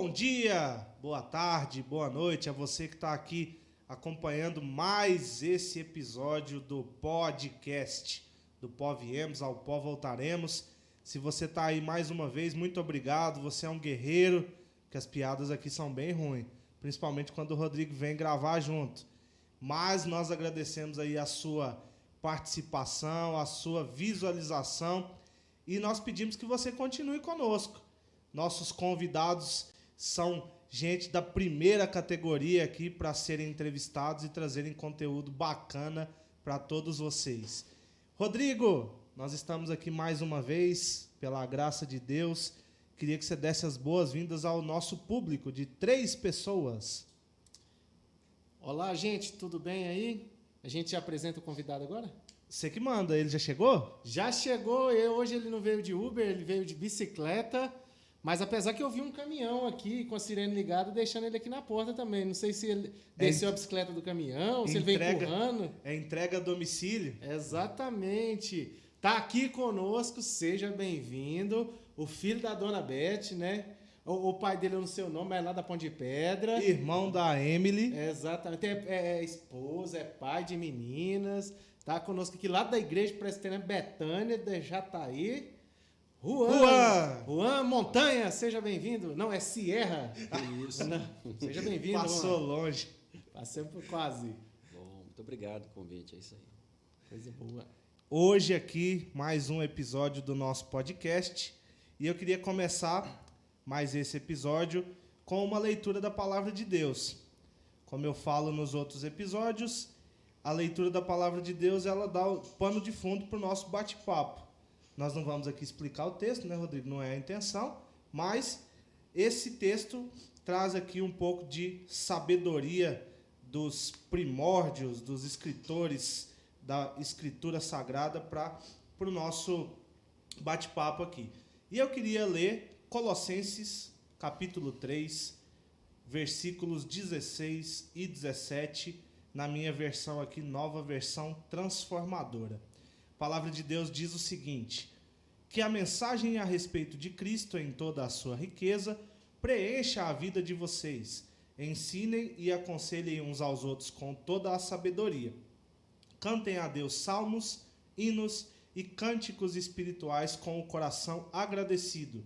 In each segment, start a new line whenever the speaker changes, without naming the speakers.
Bom dia, boa tarde, boa noite a você que está aqui acompanhando mais esse episódio do podcast do Pó Viemos, ao Pó Voltaremos. Se você está aí mais uma vez, muito obrigado, você é um guerreiro, que as piadas aqui são bem ruins, principalmente quando o Rodrigo vem gravar junto. Mas nós agradecemos aí a sua participação, a sua visualização e nós pedimos que você continue conosco. Nossos convidados são gente da primeira categoria aqui para serem entrevistados e trazerem conteúdo bacana para todos vocês. Rodrigo, nós estamos aqui mais uma vez, pela graça de Deus. Queria que você desse as boas-vindas ao nosso público de 3 pessoas.
Olá, gente, tudo bem aí? A gente já apresenta o convidado agora?
Você que manda, ele já chegou?
Já chegou, hoje ele não veio de Uber, ele veio de bicicleta. Mas apesar que eu vi um caminhão aqui com a sirene ligada, deixando ele aqui na porta também. Não sei se ele desceu a bicicleta do caminhão, se ele veio empurrando.
É entrega a domicílio.
Exatamente. Tá aqui conosco, seja bem-vindo. O filho da dona Beth, né? O pai dele eu não sei o nome, mas é lá da Ponte de Pedra.
Irmão da Emily.
Exatamente. É esposa, é pai de meninas. Tá conosco aqui lá da igreja presbiteriana Betânia, de Jataí. Juan Montanha, seja bem-vindo. Não, é Sierra.
Isso.
Seja bem-vindo.
Passou longe.
Passei por quase.
Bom, muito obrigado pelo convite, é isso aí.
Coisa boa.
Hoje aqui, mais um episódio do nosso podcast. E eu queria começar mais esse episódio com uma leitura da Palavra de Deus. Como eu falo nos outros episódios, a leitura da Palavra de Deus, ela dá o pano de fundo para o nosso bate-papo. Nós não vamos aqui explicar o texto, né, Rodrigo? Não é a intenção, mas esse texto traz aqui um pouco de sabedoria dos primórdios, dos escritores da Escritura Sagrada para o nosso bate-papo aqui. E eu queria ler Colossenses, capítulo 3, versículos 16 e 17, na minha versão aqui, nova versão transformadora. A palavra de Deus diz o seguinte: que a mensagem a respeito de Cristo em toda a sua riqueza preencha a vida de vocês, ensinem e aconselhem uns aos outros com toda a sabedoria. Cantem a Deus salmos, hinos e cânticos espirituais com o coração agradecido.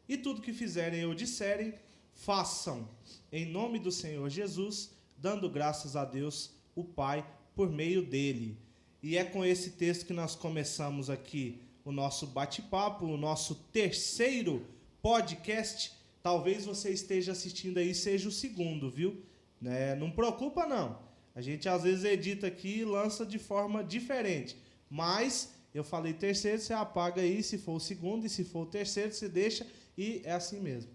E tudo que fizerem ou disserem, façam em nome do Senhor Jesus, dando graças a Deus, o Pai, por meio dele. E é com esse texto que nós começamos aqui o nosso bate-papo, o nosso terceiro podcast. Talvez você esteja assistindo aí, seja o segundo, viu? Né? Não preocupa não. A gente às vezes edita aqui e lança de forma diferente. Mas eu falei terceiro, você apaga aí se for o segundo, e se for o terceiro, você deixa, e é assim mesmo.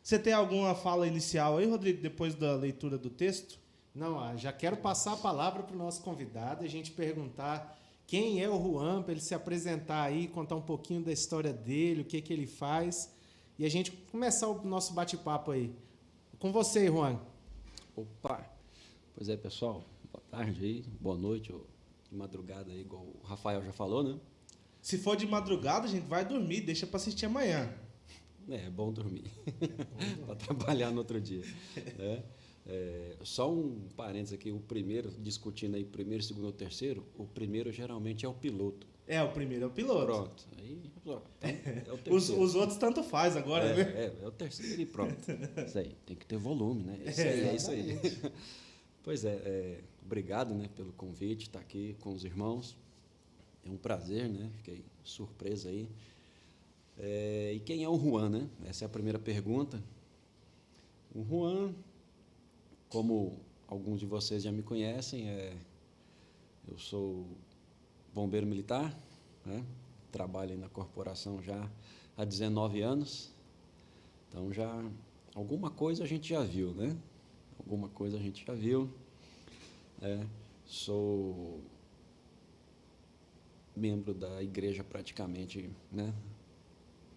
Você tem alguma fala inicial aí, Rodrigo, depois da leitura do texto?
Não, já quero passar a palavra para o nosso convidado, a gente perguntar quem é o Juan, para ele se apresentar aí, contar um pouquinho da história dele, o que ele faz, e a gente começar o nosso bate-papo aí. Com você, Juan.
Opa! Pois é, pessoal, boa tarde aí, boa noite, ou de madrugada aí, igual o Rafael já falou, né?
Se for de madrugada, a gente vai dormir, deixa para assistir amanhã.
É bom dormir, para trabalhar no outro dia, né? Só um parênteses aqui, o primeiro, discutindo aí primeiro, segundo ou terceiro, o primeiro geralmente é o piloto.
O primeiro é o piloto.
Pronto. Aí, então, é o terceiro.
Os outros tanto faz agora,
né? É o terceiro e pronto. Isso aí, tem que ter volume, né? É isso aí. Pois obrigado, né, pelo convite, estar aqui com os irmãos. É um prazer, né? Fiquei surpreso aí. E quem é o Juan, né? Essa é a primeira pergunta. O Juan, como alguns de vocês já me conhecem, eu sou bombeiro militar, né? Trabalho aí na corporação já há 19 anos. Então, alguma coisa a gente já viu, né? Alguma coisa a gente já viu. Sou membro da igreja praticamente, né?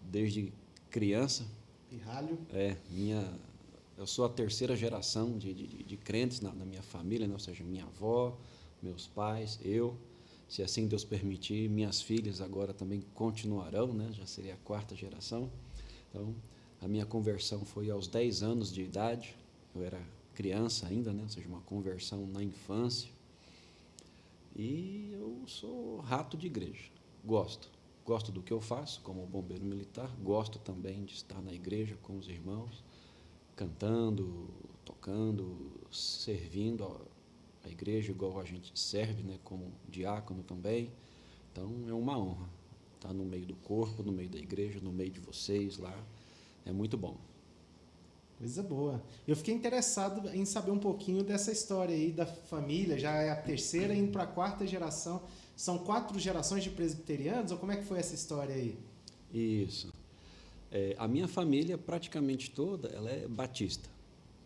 Desde criança.
Pirralho.
Eu sou a terceira geração de crentes na minha família, né? Ou seja, minha avó, meus pais, eu. Se assim Deus permitir, minhas filhas agora também continuarão, né? Já seria a quarta geração. Então, A minha conversão foi aos 10 anos de idade. Eu era criança ainda, né? Ou seja, uma conversão na infância. E eu sou rato de igreja. Gosto do que eu faço como bombeiro militar. Gosto também de estar na igreja com os irmãos, cantando, tocando, servindo a igreja igual a gente serve, né? Como diácono também. Então, é uma honra estar no meio do corpo, no meio da igreja, no meio de vocês lá. É muito bom.
Coisa boa. Eu fiquei interessado em saber um pouquinho dessa história aí da família. Já é a terceira, indo para a quarta geração. São 4 gerações de presbiterianos? Ou como é que foi essa história aí?
Isso. A minha família, praticamente toda, ela é batista,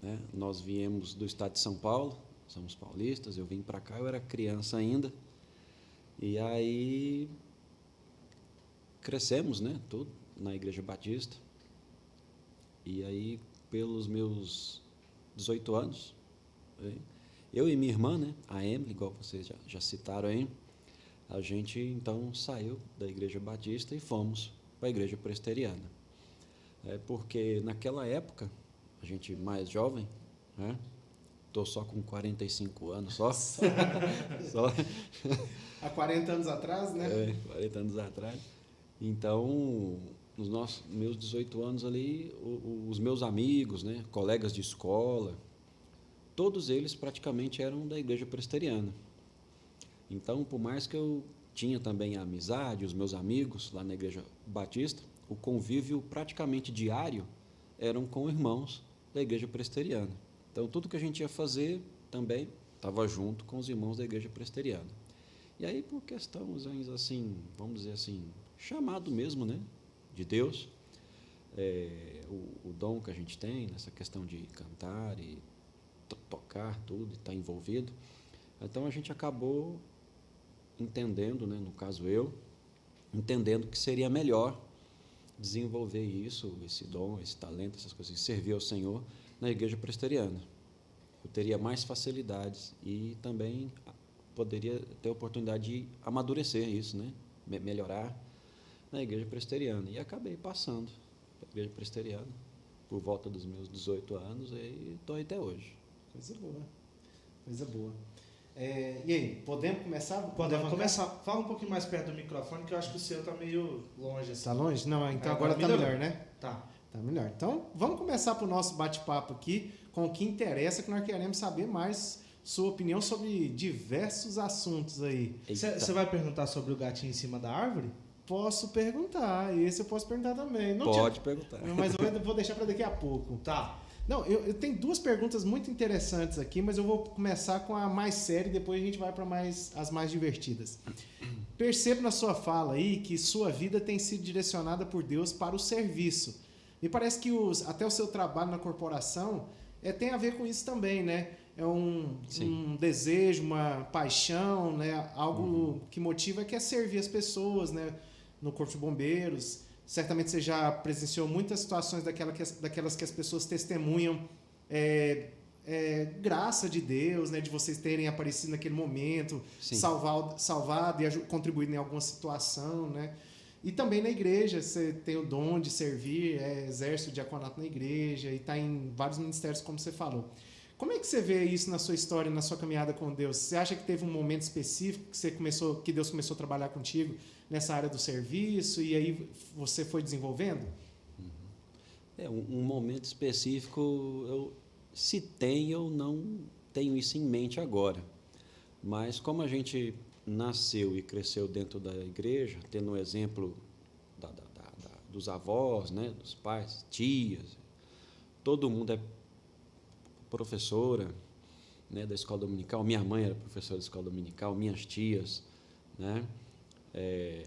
né? Nós viemos do estado de São Paulo, somos paulistas. Eu vim para cá, eu era criança ainda. E aí crescemos, né? Tudo na Igreja Batista. E aí, pelos meus 18 anos, eu e minha irmã, né, a Emily, igual vocês já citaram aí, a gente então saiu da Igreja Batista e fomos para a Igreja Presbiteriana. Porque naquela época, a gente mais jovem, né, estou só com 45 anos só. Só.
Há 40 anos atrás, né?
40 anos atrás. Então, nos meus 18 anos ali, os meus amigos, né, colegas de escola, todos eles praticamente eram da Igreja Presbiteriana. Então, por mais que eu tinha também a amizade, os meus amigos lá na Igreja Batista, o convívio praticamente diário eram com irmãos da Igreja Presbiteriana. Então, tudo que a gente ia fazer também estava junto com os irmãos da Igreja Presbiteriana. E aí, por questões assim, vamos dizer assim, chamado mesmo, né, de Deus, o dom que a gente tem nessa questão de cantar e tocar tudo, estar envolvido. Então, a gente acabou entendendo, né, no caso eu, entendendo que seria melhor desenvolver isso, esse dom, esse talento, essas coisas, servir ao Senhor na Igreja Presbiteriana. Eu teria mais facilidades e também poderia ter a oportunidade de amadurecer isso, né, melhorar na Igreja Presbiteriana. E acabei passando para a Igreja Presbiteriana por volta dos meus 18 anos e estou até hoje.
Coisa boa. Coisa boa. E aí, podemos começar?
Podemos começar. Fala um pouquinho mais perto do microfone, que eu acho que o seu está meio longe. Assim.
Está longe? Não, então agora está melhor, né?
Tá.
Tá melhor. Então, vamos começar para o nosso bate-papo aqui com o que interessa, que nós queremos saber mais sua opinião sobre diversos assuntos aí.
Você vai perguntar sobre o gatinho em cima da árvore?
Posso perguntar, esse eu posso perguntar também. Não
Pode perguntar.
Mas eu vou deixar para daqui a pouco.
Tá.
Não, eu tenho 2 perguntas muito interessantes aqui, mas eu vou começar com a mais séria e depois a gente vai para as mais divertidas. Percebo na sua fala aí que sua vida tem sido direcionada por Deus para o serviço. Me parece que até o seu trabalho na corporação tem a ver com isso também, né? É um desejo, uma paixão, né? Algo que motiva, que é servir as pessoas, né? No Corpo de Bombeiros. Certamente você já presenciou muitas situações daquelas que as pessoas testemunham graça de Deus, né? De vocês terem aparecido naquele momento, salvado e contribuído em alguma situação, né? E também na igreja, você tem o dom de servir, exerce o diaconato na igreja e está em vários ministérios, como você falou. Como é que você vê isso na sua história, na sua caminhada com Deus? Você acha que teve um momento específico que Deus começou a trabalhar contigo nessa área do serviço e aí você foi desenvolvendo?
Um momento específico, eu não tenho isso em mente agora. Mas como a gente nasceu e cresceu dentro da igreja, tendo um exemplo dos avós, né, dos pais, tias, todo mundo é professora, né, da escola dominical. Minha mãe era professora da escola dominical, minhas tias, né,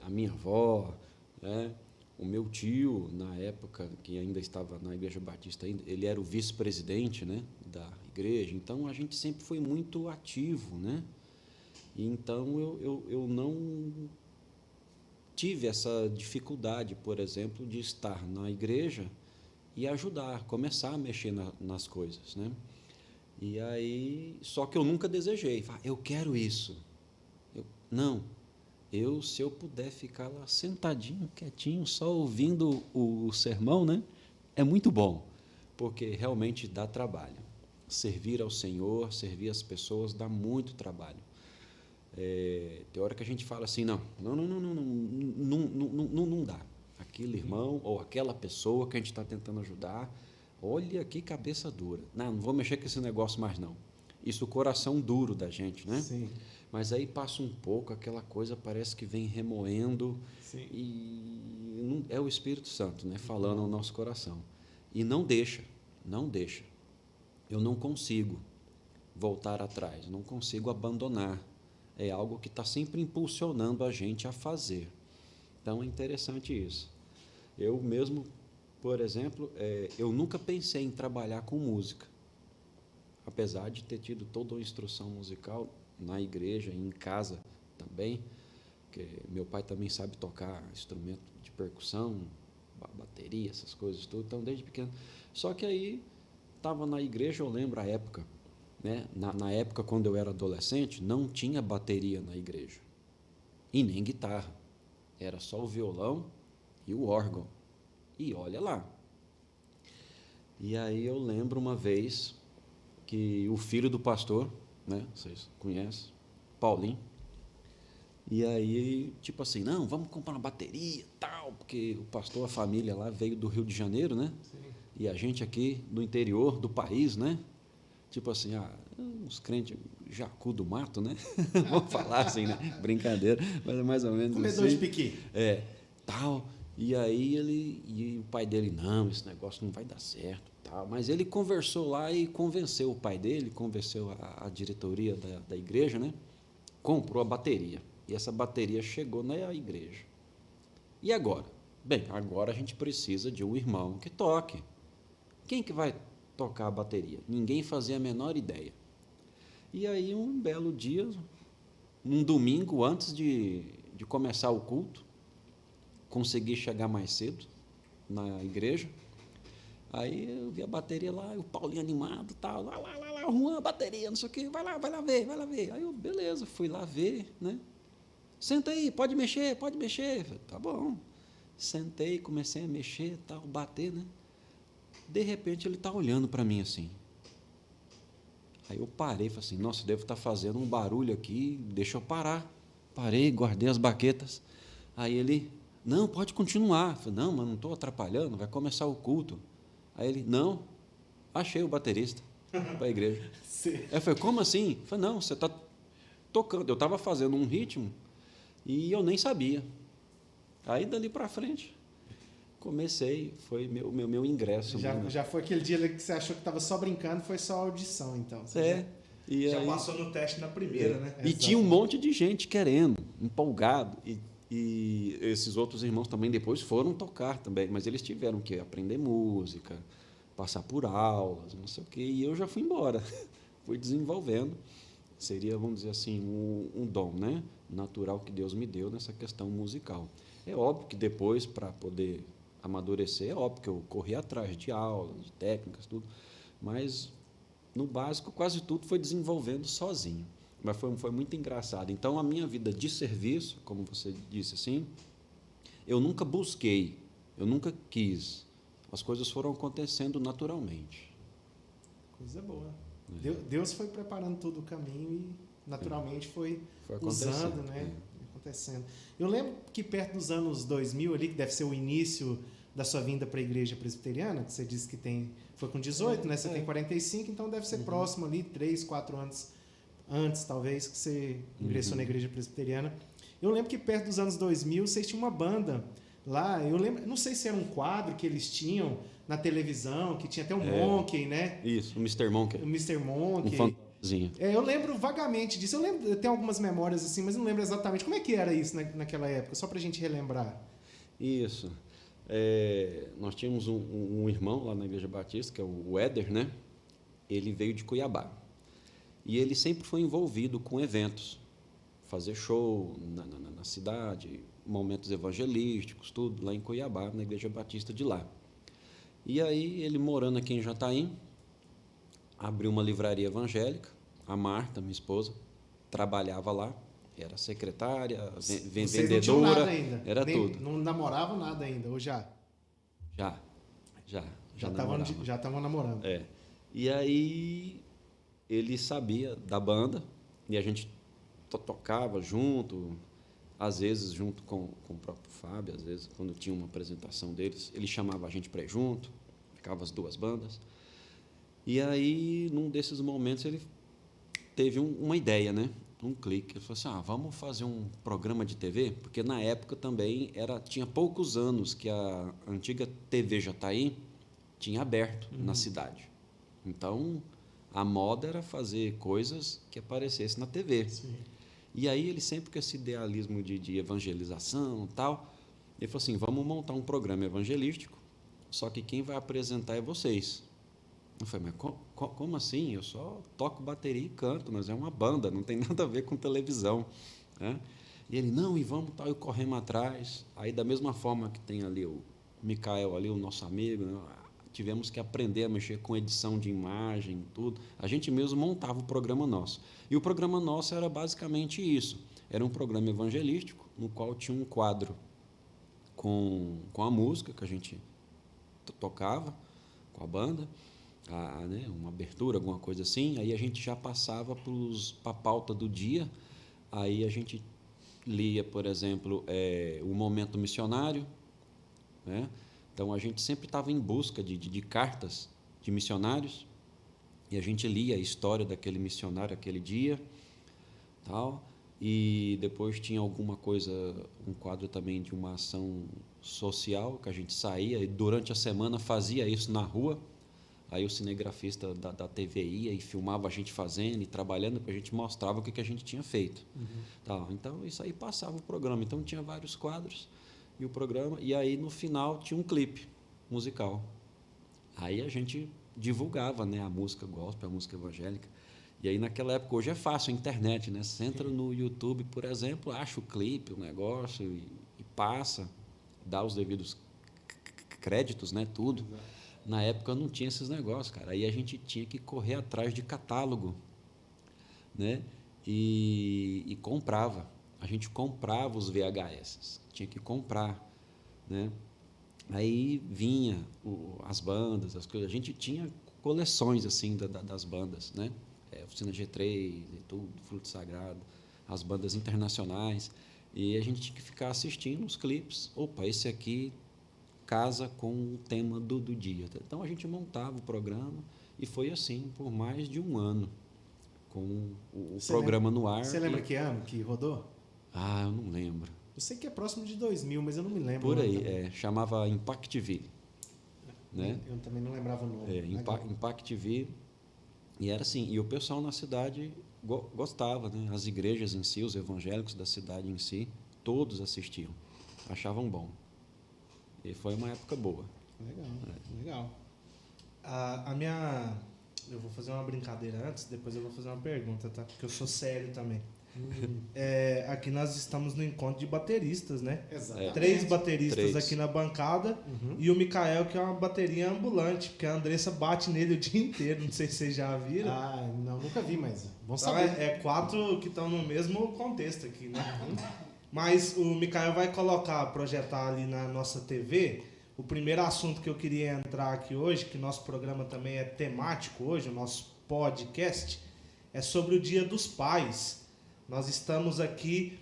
a minha avó, né, o meu tio, na época, que ainda estava na Igreja Batista, ele era o vice-presidente, né, da igreja. Então, a gente sempre foi muito ativo, né? Então, eu não tive essa dificuldade, por exemplo, de estar na igreja e ajudar, começar a mexer nas coisas, né? E aí, só que eu nunca desejei, eu quero isso. Se eu puder ficar lá sentadinho, quietinho, só ouvindo o sermão, né? é muito bom, porque realmente dá trabalho. Servir ao Senhor, servir as pessoas, dá muito trabalho. Tem hora que a gente fala assim, não dá. Aquele irmão ou aquela pessoa que a gente está tentando ajudar, olha que cabeça dura. Não vou mexer com esse negócio mais, não. Isso, o coração duro da gente, né?
Sim.
Mas aí passa um pouco, aquela coisa parece que vem remoendo.
Sim.
E não, é o Espírito Santo, né, falando ao nosso coração. E não deixa. Eu não consigo voltar atrás, não consigo abandonar. É algo que está sempre impulsionando a gente a fazer. Então, é interessante isso. Eu mesmo, por exemplo, eu nunca pensei em trabalhar com música. Apesar de ter tido toda a instrução musical na igreja e em casa também, porque meu pai também sabe tocar instrumento de percussão, bateria, essas coisas tudo, então desde pequeno. Só que aí estava na igreja, eu lembro a época, né? Na época, quando eu era adolescente, não tinha bateria na igreja e nem guitarra, era só o violão e o órgão, e olha lá. E aí eu lembro uma vez que o filho do pastor, né, vocês conhecem, Paulinho, e aí, tipo assim, não, vamos comprar uma bateria, tal, porque o pastor, a família lá veio do Rio de Janeiro, né? Sim. E a gente aqui do interior do país, né? Tipo assim, uns crentes jacu do mato, né? Vamos falar assim, né? Brincadeira, mas é mais ou menos
comedor
assim.
De piqui.
Tal. E aí e o pai dele, não, esse negócio não vai dar certo, tal. Mas ele conversou lá e convenceu o pai dele, convenceu a diretoria da igreja, né? Comprou a bateria. E essa bateria chegou na igreja. E agora? Bem, agora a gente precisa de um irmão que toque. Quem que vai tocar a bateria? Ninguém fazia a menor ideia. E aí, um belo dia, um domingo, antes de começar o culto, consegui chegar mais cedo na igreja. Aí eu vi a bateria lá, o Paulinho animado, tal, lá, Juan, a bateria, não sei o quê, vai lá ver. Aí eu, beleza, fui lá ver, né? Senta aí, pode mexer. Falei, tá bom. Sentei, comecei a mexer, tal, bater, né? De repente ele tá olhando para mim assim. Aí eu parei, falei assim, nossa, devo estar fazendo um barulho aqui, deixa eu parar. Parei, guardei as baquetas. Aí ele, não, pode continuar. Eu falei, não, mas não estou atrapalhando, vai começar o culto. Aí ele, não, achei o baterista para a igreja. Sim. Aí eu falei, como assim? Eu falei, não, você está tocando. Eu estava fazendo um ritmo e eu nem sabia. Aí, dali para frente, comecei, foi meu ingresso.
Já foi aquele dia que você achou que estava só brincando, foi só audição, então.
E já aí, passou no teste na primeira, né?
E tinha um monte de gente querendo, empolgado. E esses outros irmãos também depois foram tocar também, mas eles tiveram que aprender música, passar por aulas, não sei o quê, e eu já fui embora. Fui desenvolvendo. Seria, vamos dizer assim, um dom, né? Natural que Deus me deu nessa questão musical. É óbvio que depois, para poder amadurecer, é óbvio que eu corri atrás de aulas, de técnicas, tudo, mas no básico quase tudo foi desenvolvendo sozinho. Mas foi muito engraçado. Então, a minha vida de serviço, como você disse assim, eu nunca busquei, eu nunca quis. As coisas foram acontecendo naturalmente.
Coisa boa. Deus foi preparando todo o caminho e naturalmente foi usando, né? Acontecendo. Eu lembro que perto dos anos 2000 ali, que deve ser o início da sua vinda para a igreja presbiteriana, que você disse que foi com 18, né? Você tem 45, então deve ser próximo ali, 3, 4 anos antes, talvez, que você ingressou na igreja presbiteriana. Eu lembro que perto dos anos 2000, vocês tinham uma banda lá, eu lembro, não sei se era um quadro que eles tinham na televisão, que tinha até um Monkey, né?
Isso, o Mr. Monkey.
O Mr. Monkey.
Um fantasminha.
Eu lembro vagamente disso. Eu lembro, eu tenho algumas memórias assim, mas não lembro exatamente. Como é que era isso naquela época? Só pra gente relembrar.
Isso. Nós tínhamos um irmão lá na Igreja Batista, que é o Éder, né? Ele veio de Cuiabá. E ele sempre foi envolvido com eventos. Fazer show na cidade, momentos evangelísticos, tudo, lá em Cuiabá, na Igreja Batista de lá. E aí, ele morando aqui em Jataim, abriu uma livraria evangélica. A Marta, minha esposa, trabalhava lá, era secretária, vendedora,
não tinham nada ainda.
era tudo.
Não namoravam nada ainda, ou já? Já estavam namorando.
É. E aí ele sabia da banda e a gente tocava junto, às vezes junto com o próprio Fábio, às vezes quando tinha uma apresentação deles, ele chamava a gente para ir junto, ficava as duas bandas. E aí, num desses momentos, ele teve uma ideia, né? Um clique. Ele falou assim, vamos fazer um programa de TV? Porque na época também tinha poucos anos que a antiga TV Jataí tinha aberto na cidade. Então, a moda era fazer coisas que aparecessem na TV.
Sim.
E aí ele sempre com esse idealismo de evangelização e tal, ele falou assim, vamos montar um programa evangelístico, só que quem vai apresentar é vocês. Eu falei, mas como assim? Eu só toco bateria e canto, mas é uma banda, não tem nada a ver com televisão. Né? E ele, não, e vamos tal, e corremos atrás. Aí, da mesma forma que tem ali o Micael, ali, o nosso amigo, né? Tivemos que aprender a mexer com edição de imagem, tudo. A gente mesmo montava o programa nosso. E o programa nosso era basicamente isso. Era um programa evangelístico, no qual tinha um quadro com a música que a gente tocava, com a banda, né, uma abertura, alguma coisa assim. Aí a gente já passava para a pauta do dia. Aí a gente lia, por exemplo, o Momento Missionário, né? Então, a gente sempre estava em busca de cartas de missionários e a gente lia a história daquele missionário aquele dia, tal, e depois tinha alguma coisa, um quadro também de uma ação social que a gente saía e durante a semana fazia isso na rua. Aí o cinegrafista da TV ia e filmava a gente fazendo e trabalhando, porque a gente mostrava o que a gente tinha feito. Tal. Então, isso aí passava o programa. Então, tinha vários quadros e o programa, e aí no final tinha um clipe musical. Aí a gente divulgava, né, a música gospel, a música evangélica. E aí naquela época, hoje é fácil, a internet, né? Você entra no YouTube, por exemplo, acha o clipe, o negócio e passa, dá os devidos créditos, né, tudo. Na época não tinha esses negócios, cara. Aí a gente tinha que correr atrás de catálogo, né? E comprava. A gente comprava os VHS, tinha que comprar, né? Aí vinha as bandas, as coisas. A gente tinha coleções assim das bandas, né? Oficina G3 e tudo, Fruto Sagrado, as bandas internacionais. E a gente tinha que ficar assistindo os clipes. Opa, esse aqui casa com o tema do dia. Então a gente montava o programa e foi assim por mais de um ano com o programa no ar.
Você lembra que ano que rodou?
Eu não lembro.
Eu sei que é próximo de 2000, mas eu não me lembro.
Por aí, chamava Impact TV. Né?
Eu também não lembrava o nome.
Impact TV. E era assim, e o pessoal na cidade gostava, né? As igrejas em si, os evangélicos da cidade em si, todos assistiam, achavam bom. E foi uma época boa.
Legal.
Eu vou fazer uma brincadeira antes, depois eu vou fazer uma pergunta, tá? Porque eu sou sério também. Aqui nós estamos no encontro de bateristas, né?
Exatamente.
3 bateristas aqui na bancada,
Uhum.
e o Micael, que é uma bateria ambulante, porque a Andressa bate nele o dia inteiro, não sei se vocês já viram.
Não, nunca vi, mas bom
Então,
saber.
4 que estão no mesmo contexto aqui, né? Mas o Micael vai projetar ali na nossa TV. O primeiro assunto que eu queria entrar aqui hoje, que nosso programa também é temático hoje, o nosso podcast, é sobre o Dia dos Pais. Nós estamos aqui,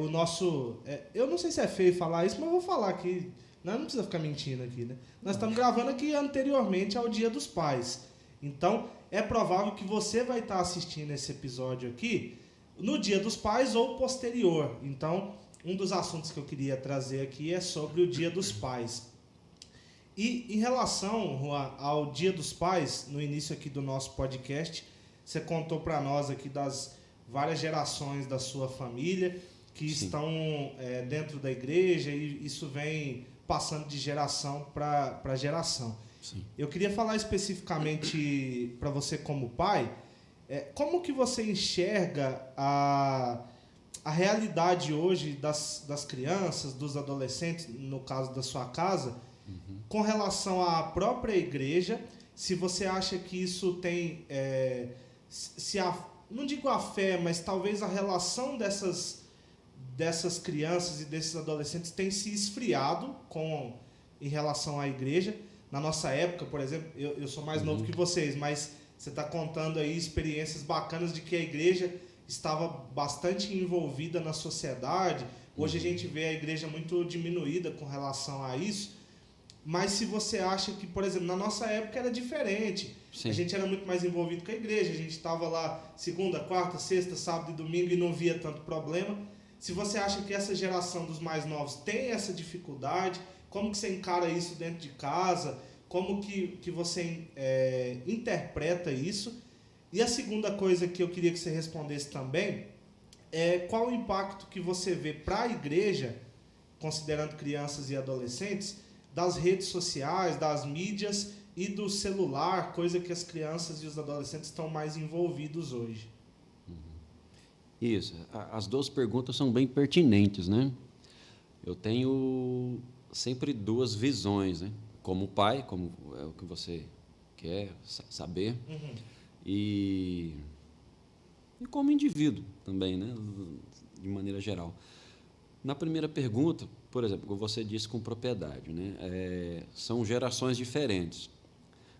o nosso... eu não sei se é feio falar isso, mas eu vou falar aqui. Não precisa ficar mentindo aqui, né? Nós estamos gravando aqui anteriormente ao Dia dos Pais. Então, é provável que você vai estar assistindo esse episódio aqui no Dia dos Pais ou posterior. Então, um dos assuntos que eu queria trazer aqui é sobre o Dia dos Pais. E em relação, Juan, ao Dia dos Pais, no início aqui do nosso podcast, você contou para nós aqui das várias gerações da sua família que
Sim.
estão dentro da igreja, e isso vem passando de geração para geração.
Sim.
Eu queria falar especificamente para você como pai, como que você enxerga a realidade hoje das crianças, dos adolescentes, no caso da sua casa, com relação à própria igreja, se você acha que isso tem, não digo a fé, mas talvez a relação dessas crianças e desses adolescentes tem se esfriado em relação à igreja. na nossa época, por exemplo, eu sou mais novo que vocês, mas você está contando aí experiências bacanas de que a igreja estava bastante envolvida na sociedade. Hoje a gente vê a igreja muito diminuída com relação a isso. Mas se você acha que, por exemplo, na nossa época era diferente.
Sim.
A gente era muito mais envolvido com a igreja. A gente estava lá segunda, quarta, sexta, sábado e domingo e não via tanto problema. Se você acha que essa geração dos mais novos tem essa dificuldade, como que você encara isso dentro de casa? Como que você interpreta isso? E a segunda coisa que eu queria que você respondesse também é qual o impacto que você vê para a igreja, considerando crianças e adolescentes, das redes sociais, das mídias e do celular, coisa que as crianças e os adolescentes estão mais envolvidos hoje.
Isso. As duas perguntas são bem pertinentes, né? Eu tenho sempre duas visões, né? Como pai, como é o que você quer saber, e como indivíduo também, né? De maneira geral. Na primeira pergunta, por exemplo, como você disse com propriedade, né? São gerações diferentes.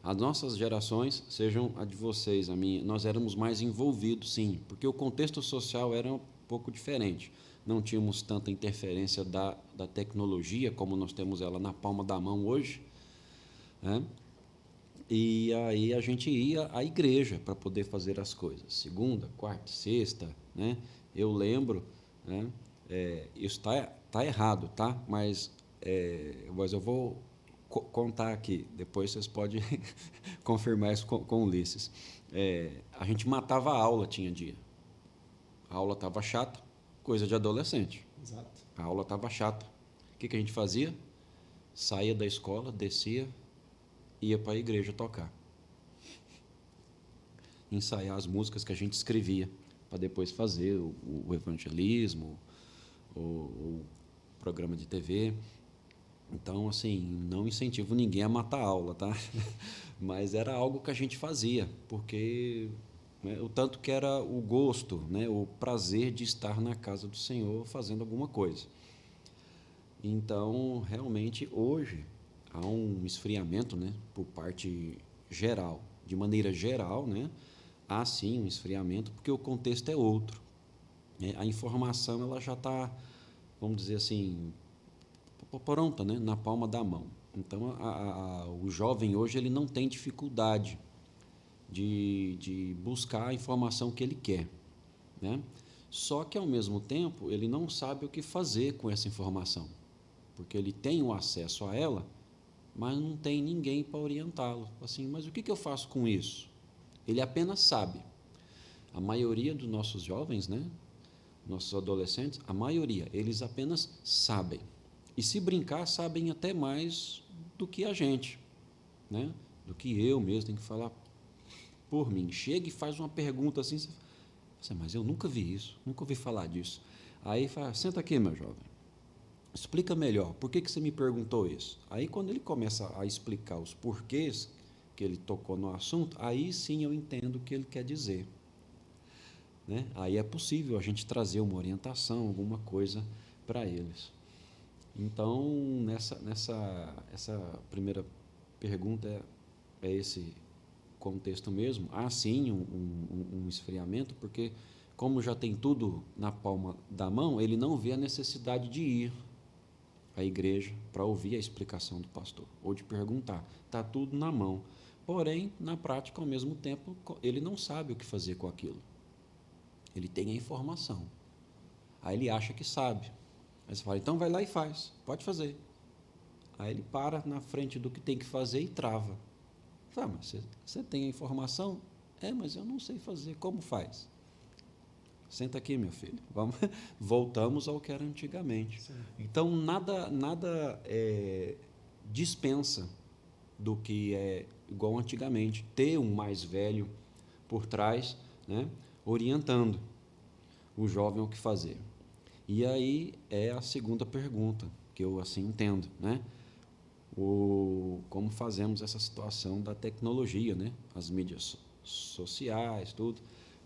As nossas gerações, sejam a de vocês, a minha, nós éramos mais envolvidos, sim, porque o contexto social era um pouco diferente. Não tínhamos tanta interferência da tecnologia, como nós temos ela na palma da mão hoje, né? E aí a gente ia à igreja para poder fazer as coisas. Segunda, quarta, sexta, né? Eu lembro, né? Isso tá errado, tá? Mas eu vou contar aqui, depois vocês podem confirmar isso com Ulisses. A gente matava a aula, tinha dia. A aula estava chata, coisa de adolescente.
Exato.
A aula estava chata. O que a gente fazia? Saía da escola, descia, ia para a igreja tocar. Ensaiar as músicas que a gente escrevia, para depois fazer o evangelismo, o programa de TV. Então, assim, não incentivo ninguém a matar a aula, tá? Mas era algo que a gente fazia, porque né, o tanto que era o gosto, né, o prazer de estar na casa do Senhor fazendo alguma coisa. Então, realmente, hoje, há um esfriamento, né, por parte geral. De maneira geral, né, há sim um esfriamento, porque o contexto é outro. A informação ela já está, vamos dizer assim, pronta, né, na palma da mão. Então, o jovem hoje ele não tem dificuldade de buscar a informação que ele quer, né? Só que, ao mesmo tempo, ele não sabe o que fazer com essa informação, porque ele tem o acesso a ela, mas não tem ninguém para orientá-lo. Assim, mas o que eu faço com isso? Ele apenas sabe. A maioria dos nossos jovens, né, nossos adolescentes, a maioria, eles apenas sabem. E se brincar, sabem até mais do que a gente, né? Do que eu mesmo tenho que falar por mim. Chega e faz uma pergunta assim, você fala, mas eu nunca vi isso, nunca ouvi falar disso. Aí fala, senta aqui, meu jovem, explica melhor, por que você me perguntou isso? Aí, quando ele começa a explicar os porquês que ele tocou no assunto, aí sim eu entendo o que ele quer dizer, né? Aí é possível a gente trazer uma orientação, alguma coisa para eles. Então, essa primeira pergunta é esse contexto mesmo. Há sim um esfriamento, porque como já tem tudo na palma da mão, ele não vê a necessidade de ir à igreja para ouvir a explicação do pastor, ou de perguntar. Está tudo na mão. Porém, na prática, ao mesmo tempo, ele não sabe o que fazer com aquilo. Ele tem a informação. Aí ele acha que sabe. Aí você fala, então vai lá e faz, pode fazer. Aí ele para na frente do que tem que fazer e trava. Fala, mas você tem a informação? Mas eu não sei fazer, como faz? Senta aqui, meu filho, voltamos ao que era antigamente. Sim. Então, nada dispensa do que é igual antigamente, ter um mais velho por trás, né, orientando o jovem o que fazer. E aí é a segunda pergunta, que eu assim entendo, né? Como fazemos essa situação da tecnologia, né? As mídias sociais, tudo.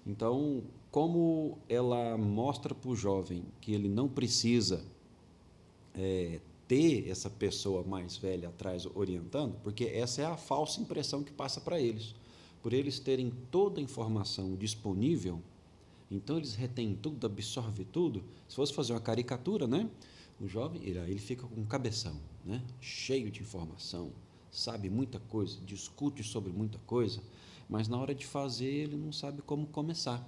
Então, como ela mostra para o jovem que ele não precisa ter essa pessoa mais velha atrás orientando, porque essa é a falsa impressão que passa para eles. Por eles terem toda a informação disponível, então eles retêm tudo, absorvem tudo. Se fosse fazer uma caricatura, né? O jovem, ele fica com um cabeção, né? Cheio de informação, sabe muita coisa, discute sobre muita coisa, mas na hora de fazer ele não sabe como começar.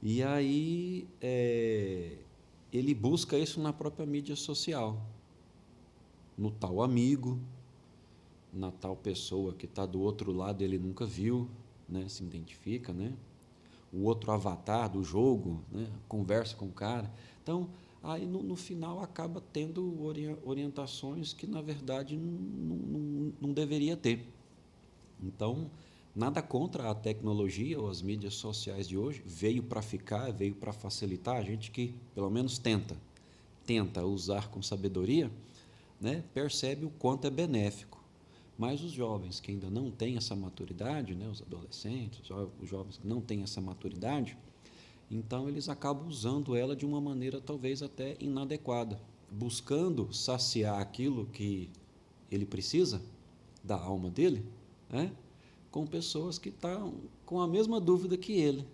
E aí ele busca isso na própria mídia social, no tal amigo, na tal pessoa que está do outro lado, ele nunca viu, né? Se identifica, né? O outro avatar do jogo, né? Conversa com o cara. Então, aí no final acaba tendo orientações que, na verdade, não deveria ter. Então, nada contra a tecnologia ou as mídias sociais de hoje, veio para ficar, veio para facilitar, a gente que, pelo menos, tenta usar com sabedoria, né? Percebe o quanto é benéfico. Mas os jovens que ainda não têm essa maturidade, né? Os adolescentes, os jovens que não têm essa maturidade, então eles acabam usando ela de uma maneira talvez até inadequada, buscando saciar aquilo que ele precisa, da alma dele, né? Com pessoas que estão com a mesma dúvida que ele.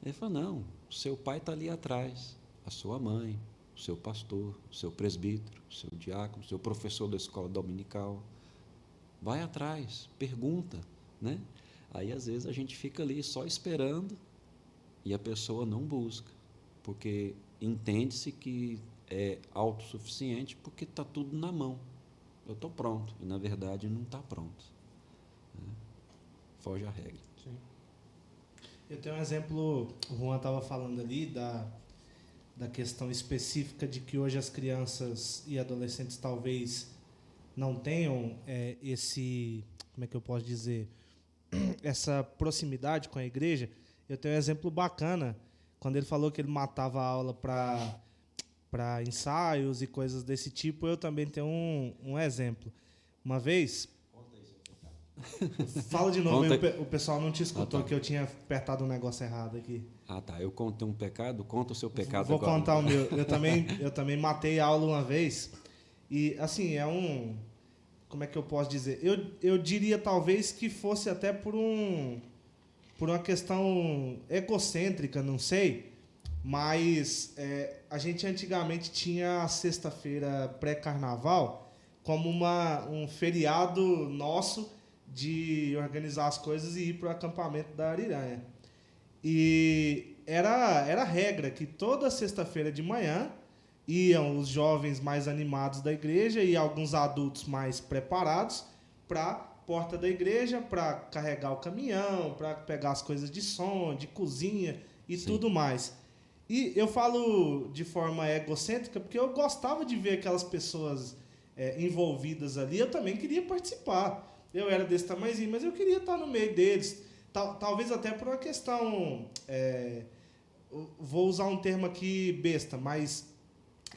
Ele fala, não, o seu pai está ali atrás, a sua mãe, o seu pastor, o seu presbítero, o seu diácono, o seu professor da escola dominical. Vai atrás, pergunta, né? Aí, às vezes, a gente fica ali só esperando e a pessoa não busca, porque entende-se que é autossuficiente porque está tudo na mão. Eu estou pronto, e, na verdade, não está pronto. Né? Foge à regra.
Sim. Eu tenho um exemplo, o Juan estava falando ali da questão específica de que hoje as crianças e adolescentes talvez não tenham como é que eu posso dizer, essa proximidade com a igreja. Eu tenho um exemplo bacana, quando ele falou que ele matava a aula para ensaios e coisas desse tipo, eu também tenho um exemplo. Uma vez... Fala de novo, o pessoal não te escutou, que eu tinha apertado um negócio errado aqui.
Ah, tá. Eu contei um pecado, conta o seu pecado
Vou
agora.
Vou contar o meu. Eu também matei a aula uma vez. E, assim, como é que eu posso dizer? Eu diria, talvez, que fosse até por uma questão egocêntrica, não sei. Mas a gente antigamente tinha a sexta-feira pré-carnaval como um feriado nosso de organizar as coisas e ir para o acampamento da Ariranha. E era regra que toda sexta-feira de manhã iam os jovens mais animados da igreja e alguns adultos mais preparados para a porta da igreja para carregar o caminhão, para pegar as coisas de som, de cozinha e Sim. tudo mais. E eu falo de forma egocêntrica porque eu gostava de ver aquelas pessoas envolvidas ali. Eu também queria participar. Eu era desse tamanhozinho, mas eu queria estar no meio deles. Talvez até por uma questão... vou usar um termo aqui besta, mas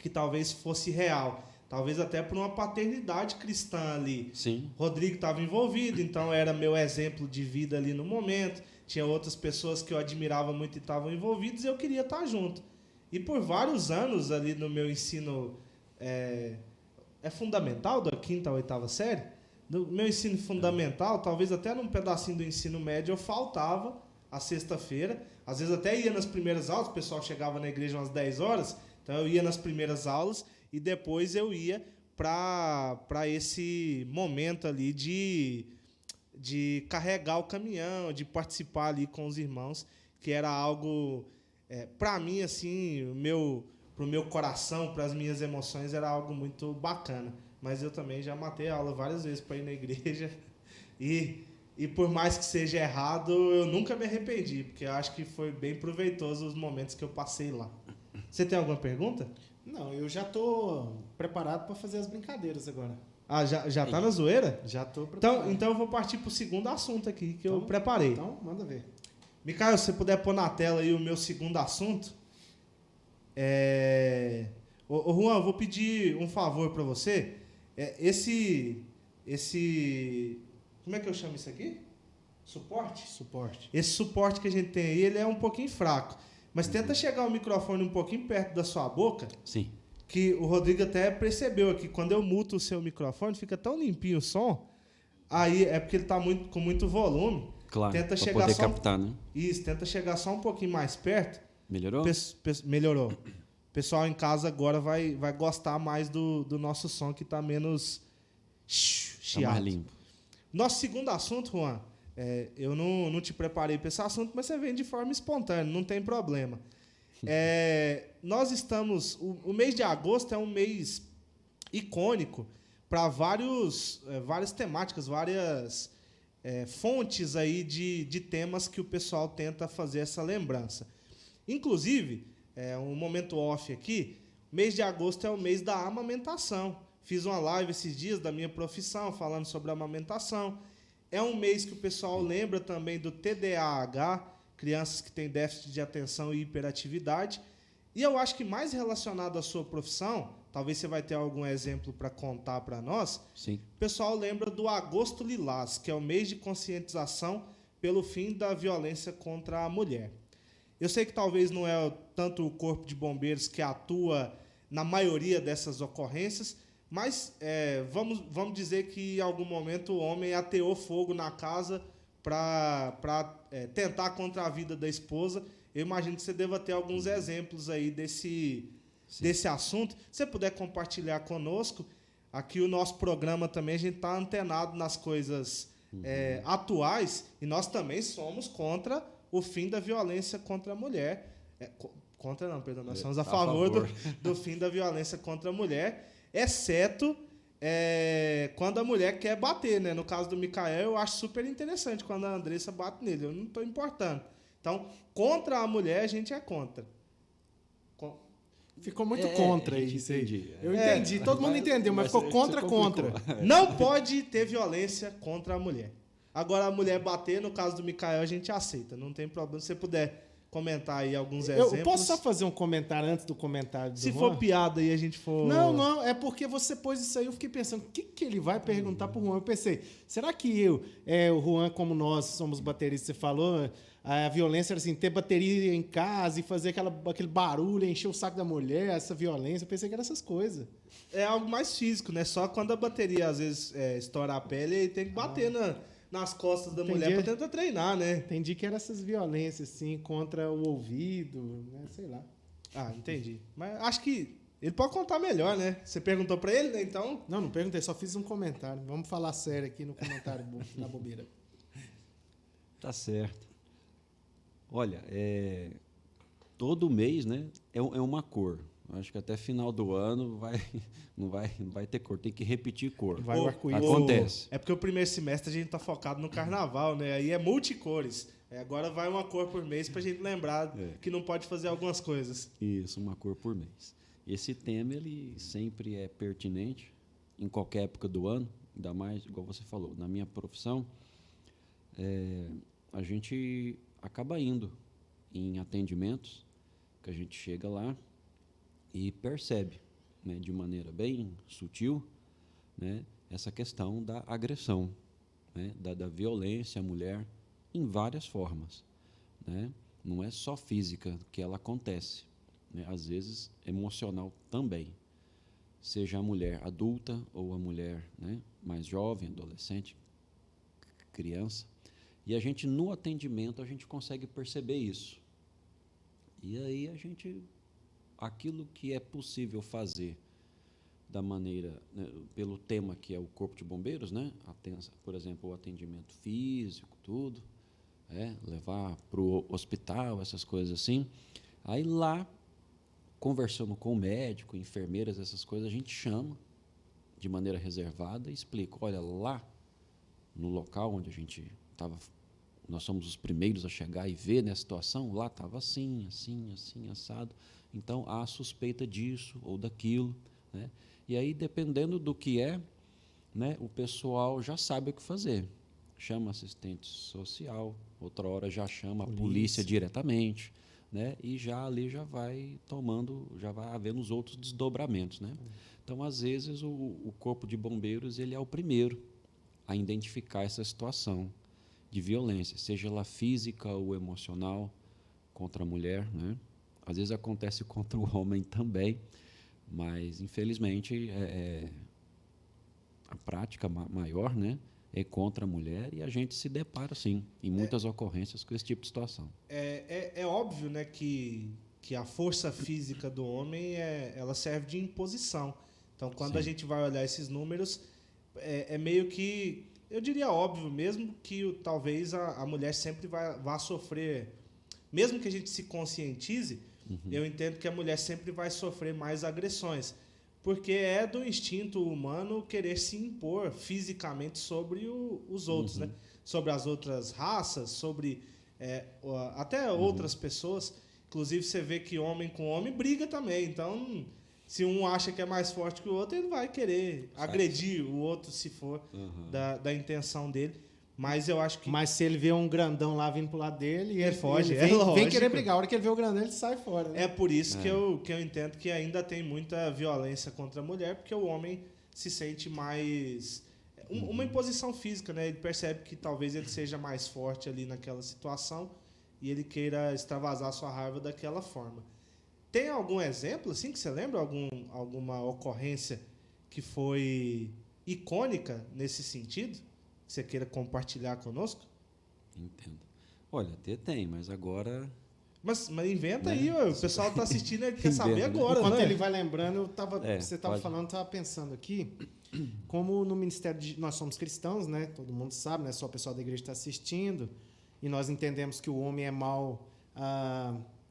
que talvez fosse real. Talvez até por uma paternidade cristã ali.
Sim.
Rodrigo estava envolvido, então era meu exemplo de vida ali no momento. Tinha outras pessoas que eu admirava muito e estavam envolvidas e eu queria estar junto. E por vários anos ali no meu ensino fundamental, da 5ª à 8ª série, no meu ensino fundamental, talvez até num pedacinho do ensino médio, eu faltava a sexta-feira. Às vezes até ia nas primeiras aulas, o pessoal chegava na igreja umas 10 horas, então eu ia nas primeiras aulas e depois eu ia para esse momento ali de carregar o caminhão, de participar ali com os irmãos, que era algo, para mim, assim, pro meu coração, para as minhas emoções, era algo muito bacana. Mas eu também já matei a aula várias vezes para ir na igreja e por mais que seja errado, eu nunca me arrependi, porque eu acho que foi bem proveitoso os momentos que eu passei lá. Você tem alguma pergunta?
Não, eu já estou preparado para fazer as brincadeiras agora.
Ah, já tá na zoeira?
Já estou preparado.
Então eu vou partir para o segundo assunto aqui que eu preparei.
Então, manda ver.
Micael, se você puder pôr na tela aí o meu segundo assunto. Ô Juan, eu vou pedir um favor para você. Esse... Como é que eu chamo isso aqui? Suporte?
Suporte.
Esse suporte que a gente tem aí, ele é um pouquinho fraco. Mas tenta chegar o microfone um pouquinho perto da sua boca.
Sim.
que o Rodrigo até percebeu aqui, quando eu muto o seu microfone, fica tão limpinho o som, aí é porque ele está com muito volume.
Claro,
tenta
para
chegar
poder
só
captar, né?
Isso, tenta chegar só um pouquinho mais perto.
Melhorou?
Melhorou. O pessoal em casa agora vai gostar mais do nosso som, que está menos
Tá
chiado.
mais limpo.
Nosso segundo assunto, Juan, eu não te preparei para esse assunto, mas você vem de forma espontânea, não tem problema. Nós estamos... O mês de agosto é um mês icônico para várias temáticas, várias fontes aí de temas que o pessoal tenta fazer essa lembrança. Inclusive, um momento off aqui, mês de agosto é o mês da amamentação. Fiz uma live esses dias da minha profissão, falando sobre a amamentação. É um mês que o pessoal lembra também do TDAH, crianças que têm déficit de atenção e hiperatividade. E eu acho que mais relacionado à sua profissão, talvez você vai ter algum exemplo para contar para nós.
Sim.
O pessoal lembra do Agosto Lilás, que é o mês de conscientização pelo fim da violência contra a mulher. Eu sei que talvez não é tanto o Corpo de Bombeiros que atua na maioria dessas ocorrências, mas vamos dizer que em algum momento o homem ateou fogo na casa para tentar contra a vida da esposa. Eu imagino que você deva ter alguns exemplos aí desse assunto. Se você puder compartilhar conosco, aqui o nosso programa também, a gente está antenado nas coisas atuais, e nós também somos contra o fim da violência contra a mulher. Nós somos a favor do fim da violência contra a mulher, exceto quando a mulher quer bater, né? No caso do Micael, eu acho super interessante quando a Andressa bate nele, eu não estou importando. Então, contra a mulher, a gente é contra.
Ficou muito contra isso aí.
Entendi.
Eu entendi, todo mundo entendeu, mas ficou contra.
Não pode ter violência contra a mulher. Agora, a mulher bater, no caso do Micael, a gente aceita, não tem problema. Se você puder comentar aí alguns exemplos.
Eu posso só fazer um comentário antes do comentário do
Se
Juan?
for piada e a gente for...
Não, é porque você pôs isso aí, eu fiquei pensando, o que ele vai perguntar pro Juan? Eu pensei, será que o Juan, como nós somos bateristas, você falou, a violência era assim, ter bateria em casa e fazer aquele barulho, encher o saco da mulher, essa violência, eu pensei que era essas coisas.
É algo mais físico, né? Só quando a bateria, às vezes, estoura a pele, e tem que bater nas costas da mulher para tentar treinar, né?
Entendi que eram essas violências, assim, contra o ouvido, né? Sei lá.
Ah, entendi. Mas acho que ele pode contar melhor, né? Você perguntou para ele, né? Então...
Não perguntei, só fiz um comentário. Vamos falar sério aqui no comentário na bobeira.
Tá certo. Olha, todo mês, né, é uma cor. Acho que até final do ano não vai ter cor, tem que repetir cor.
Vai o arco-íris.
Acontece.
É porque o primeiro semestre a gente tá focado no carnaval, né? Aí é multicores. Agora vai uma cor por mês pra gente lembrar que não pode fazer algumas coisas.
Isso, uma cor por mês. Esse tema, ele sempre é pertinente em qualquer época do ano, ainda mais, igual você falou, na minha profissão, a gente acaba indo em atendimentos, que a gente chega lá e percebe, né, de maneira bem sutil, né, essa questão da agressão, né, da violência à mulher em várias formas, né? Não é só física que ela acontece, né? Às vezes emocional também, seja a mulher adulta ou a mulher, né, mais jovem, adolescente, criança. E a gente, no atendimento, a gente consegue perceber isso. E aí aquilo que é possível fazer da maneira, né, pelo tema que é o Corpo de Bombeiros, né, por exemplo, o atendimento físico, tudo, levar para o hospital, essas coisas assim. Aí lá, conversando com o médico, enfermeiras, essas coisas, a gente chama de maneira reservada e explica, olha, lá no local onde a gente estava, nós somos os primeiros a chegar e ver nessa situação, lá estava assim, assado. Então, há suspeita disso ou daquilo, né? E aí, dependendo do que né, o pessoal já sabe o que fazer. Chama assistente social, outra hora já chama a polícia diretamente, né? E já ali já vai havendo os outros desdobramentos, né? Então, às vezes, o Corpo de Bombeiros ele é o primeiro a identificar essa situação de violência, seja ela física ou emocional, contra a mulher, né? Às vezes acontece contra o homem também, Mas, infelizmente, a prática maior, né, é contra a mulher, e a gente se depara, sim, em muitas ocorrências com esse tipo de situação.
É óbvio, né, que a força física do homem ela serve de imposição. Então, quando a gente vai olhar esses números, é meio que, eu diria óbvio mesmo, que talvez a mulher sempre vá sofrer, mesmo que a gente se conscientize, eu entendo que a mulher sempre vai sofrer mais agressões, porque é do instinto humano querer se impor fisicamente sobre os outros, né? Sobre as outras raças, sobre até outras pessoas. Inclusive, você vê que homem com homem briga também. Então, se um acha que é mais forte que o outro, ele vai querer agredir o outro, se for da intenção dele. Mas eu acho que...
Mas se ele vê um grandão lá vindo pro lado dele, ele
foge,
ele vem
lógico.
querer brigar. A hora que ele vê o grandão, ele sai fora. Né?
É por isso que eu entendo que ainda tem muita violência contra a mulher, porque o homem se sente mais... Uma imposição física, né? Ele percebe que talvez ele seja mais forte ali naquela situação e ele queira extravasar sua raiva daquela forma. Tem algum exemplo, assim, que você lembra? Alguma ocorrência que foi icônica nesse sentido? Que você queira compartilhar conosco?
Entendo. Olha, até tem, mas agora...
Mas inventa aí, o pessoal está assistindo e quer saber agora,
Enquanto
né?
ele vai lembrando, você estava
pode.
falando, eu estava pensando aqui, como no ministério nós somos cristãos, né? Todo mundo sabe, né? Só o pessoal da igreja está assistindo, e nós entendemos que o homem é mau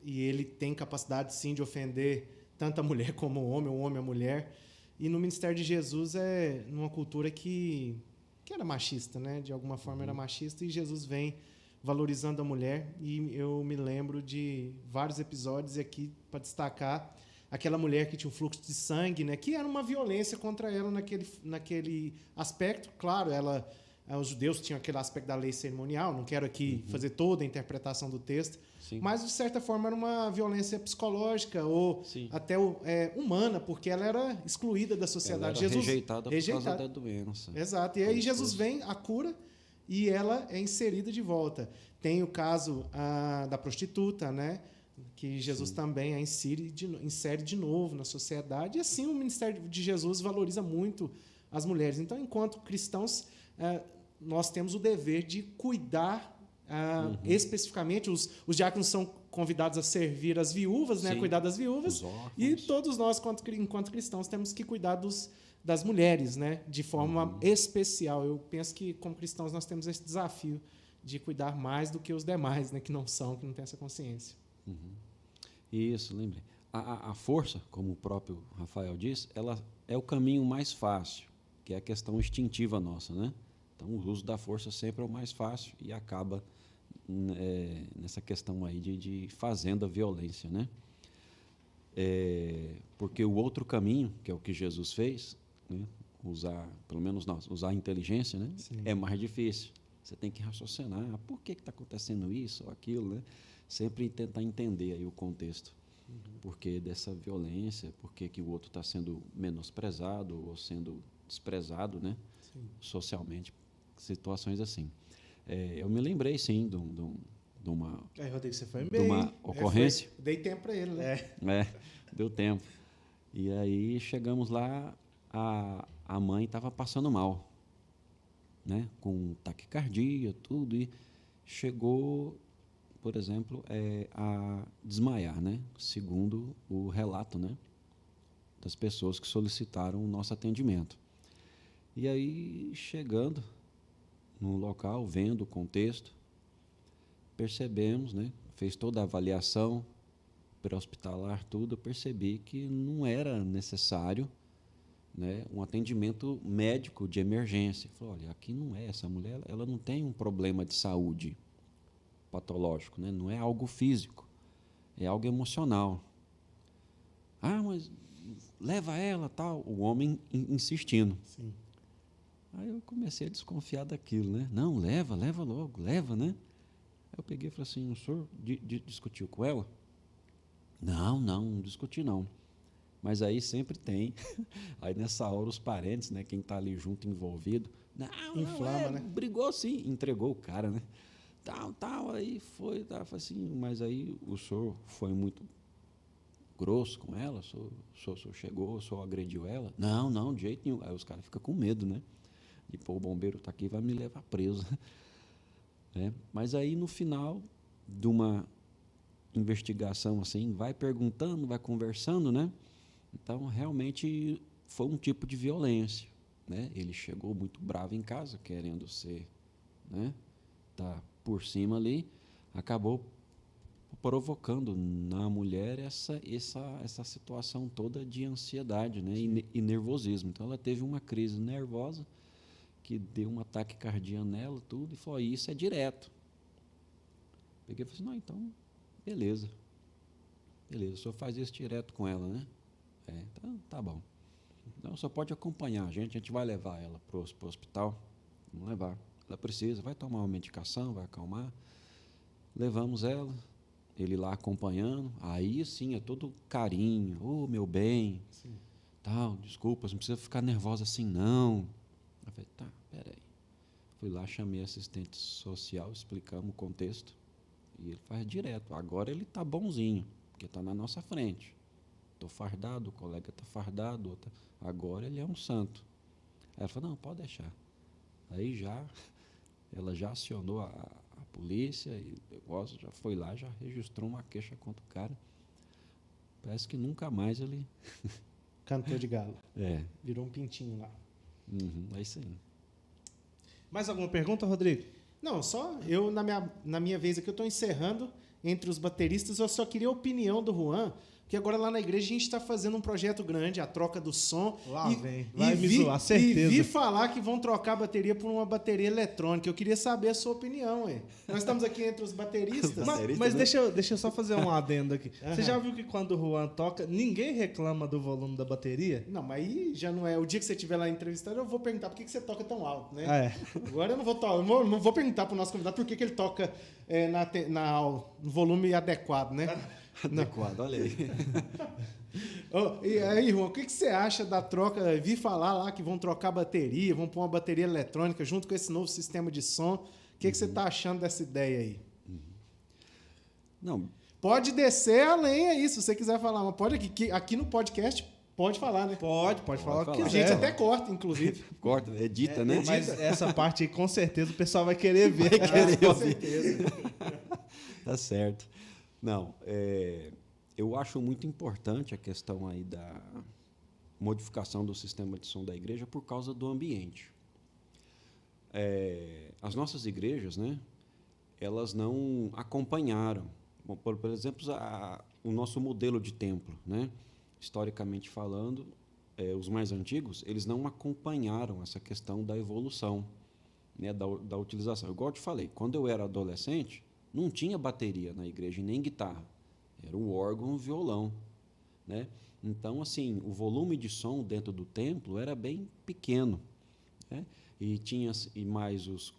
e ele tem capacidade, sim, de ofender tanto a mulher como o homem a mulher. E no ministério de Jesus é numa cultura que era machista, né? De alguma forma era machista, e Jesus vem valorizando a mulher. E eu me lembro de vários episódios aqui para destacar aquela mulher que tinha um fluxo de sangue, né? Que era uma violência contra ela naquele aspecto. Claro, os judeus tinham aquele aspecto da lei cerimonial, não quero aqui fazer toda a interpretação do texto,
Sim.
mas de certa forma era uma violência psicológica ou
Sim.
até humana, porque ela era excluída da sociedade.
Ela era
Jesus
rejeitada por causa da doença.
Exato. E aí Jesus vem, a cura, e ela é inserida de volta. Tem o caso da prostituta, né? Que Jesus também a insere de novo na sociedade. E assim o ministério de Jesus valoriza muito as mulheres. Então, enquanto cristãos, nós temos o dever de cuidar especificamente. Os diáconos são convidados a servir as viúvas, né? Cuidar das viúvas. E todos nós, enquanto cristãos, temos que cuidar das mulheres, né? De forma especial. Eu penso que, como cristãos, nós temos esse desafio de cuidar mais do que os demais, né? Que não têm essa consciência.
Isso, lembrei. A força, como o próprio Rafael disse, ela é o caminho mais fácil, que é a questão instintiva nossa, né? Então, o uso da força sempre é o mais fácil e acaba nessa questão aí de fazendo a violência, né? Porque o outro caminho, que é o que Jesus fez, né? Pelo menos nós, usar a inteligência, né? É mais difícil. Você tem que raciocinar, por que está acontecendo isso ou aquilo, né? Sempre tentar entender aí o contexto. Por que dessa violência, por que o outro está sendo menosprezado ou sendo desprezado, né? Socialmente, situações assim. Eu me lembrei, sim, de uma,
Rodrigo, você foi
de
bem.
uma ocorrência.
Dei tempo para ele, né?
Deu tempo. E aí chegamos lá, a mãe estava passando mal, né? Com taquicardia, tudo, e chegou, por exemplo, a desmaiar, né? Segundo o relato, né? Das pessoas que solicitaram o nosso atendimento. E aí, chegando no local, vendo o contexto, percebemos, né? Fez toda a avaliação pré-hospitalar, tudo, eu percebi que não era necessário, né, um atendimento médico de emergência. Falei, olha, aqui não é, essa mulher ela não tem um problema de saúde patológico, né? Não é algo físico, é algo emocional. Mas leva ela, tal. O homem insistindo.
Sim.
Aí eu comecei a desconfiar daquilo, né? Não, leva logo, leva, né? Aí eu peguei e falei assim, o senhor discutiu com ela? Não discuti não. Mas aí sempre tem, aí nessa hora os parentes, né, quem está ali junto, envolvido,
Inflama, né?
Brigou sim, entregou o cara, né? Tal, aí foi, falei assim, mas aí o senhor foi muito grosso com ela? O senhor chegou, o senhor agrediu ela? Não, não, de jeito nenhum. Aí os caras ficam com medo, né? E, pô, o bombeiro está aqui, vai me levar preso. Né? Mas aí, no final de uma investigação assim, vai perguntando, vai conversando, né? Então, realmente, foi um tipo de violência, né? Ele chegou muito bravo em casa, querendo ser, né? Tá por cima ali, acabou provocando na mulher essa situação toda de ansiedade, né? E nervosismo. Então, ela teve uma crise nervosa que deu um ataque cardíaco nela, tudo, e falou, isso é direto. Peguei e falei assim, não, então, beleza, o senhor faz isso direto com ela, né? Então, tá bom. Então, só pode acompanhar a gente vai levar ela para o hospital, vamos levar. Ela precisa, vai tomar uma medicação, vai acalmar. Levamos ela, ele lá acompanhando, aí sim, é todo carinho, ô, meu bem,
Sim.
tal, desculpa, não precisa ficar nervosa assim, não. Eu falei, tá, peraí. Fui lá, chamei assistente social, explicamos o contexto, e ele faz direto. Agora ele está bonzinho, porque está na nossa frente. Estou fardado, o colega está fardado, agora ele é um santo. Aí ela falou, não, pode deixar. Aí ela já acionou a polícia, e o negócio já foi lá, já registrou uma queixa contra o cara. Parece que nunca mais ele...
Cantor de galo.
Virou
um pintinho lá.
É isso aí.
Mais alguma pergunta, Rodrigo?
Não, só eu, na minha vez aqui, eu estou encerrando entre os bateristas. Eu só queria a opinião do Juan, porque agora lá na igreja a gente está fazendo um projeto grande, a troca do som.
Lá vem, vai me zoar, certeza.
E vi falar que vão trocar a bateria por uma bateria eletrônica. Eu queria saber a sua opinião, ué. Nós estamos aqui entre os bateristas.
Mas deixa eu só fazer um adendo aqui. Você já viu que quando o Juan toca, ninguém reclama do volume da bateria?
Não, mas aí já não é. O dia que você estiver lá entrevistando, eu vou perguntar por que você toca tão alto, né? Agora eu não vou perguntar para o nosso convidado por que ele toca no volume adequado, né?
Adequado, olha aí.
E aí, Juan, o que você acha da troca? Vi falar lá que vão trocar a bateria, vão pôr uma bateria eletrônica junto com esse novo sistema de som. O que você está achando dessa ideia aí?
Não.
Pode descer além aí, se você quiser falar. Mas pode aqui no podcast, pode falar, né?
Pode falar o que
A
quiser.
gente até corta, inclusive.
Corta, edita, né?
Mas essa parte aí, com certeza, o pessoal vai querer ver.
Com certeza.
Tá certo. Não, eu acho muito importante a questão aí da modificação do sistema de som da igreja por causa do ambiente. As nossas igrejas, né, elas não acompanharam. Bom, por exemplo, o nosso modelo de templo, né, historicamente falando, os mais antigos, eles não acompanharam essa questão da evolução, né, da utilização. Igual eu te falei, quando eu era adolescente, não tinha bateria na igreja e nem guitarra. Era um órgão, um violão, né? Então, assim, o volume de som dentro do templo era bem pequeno, né? E tinha mais os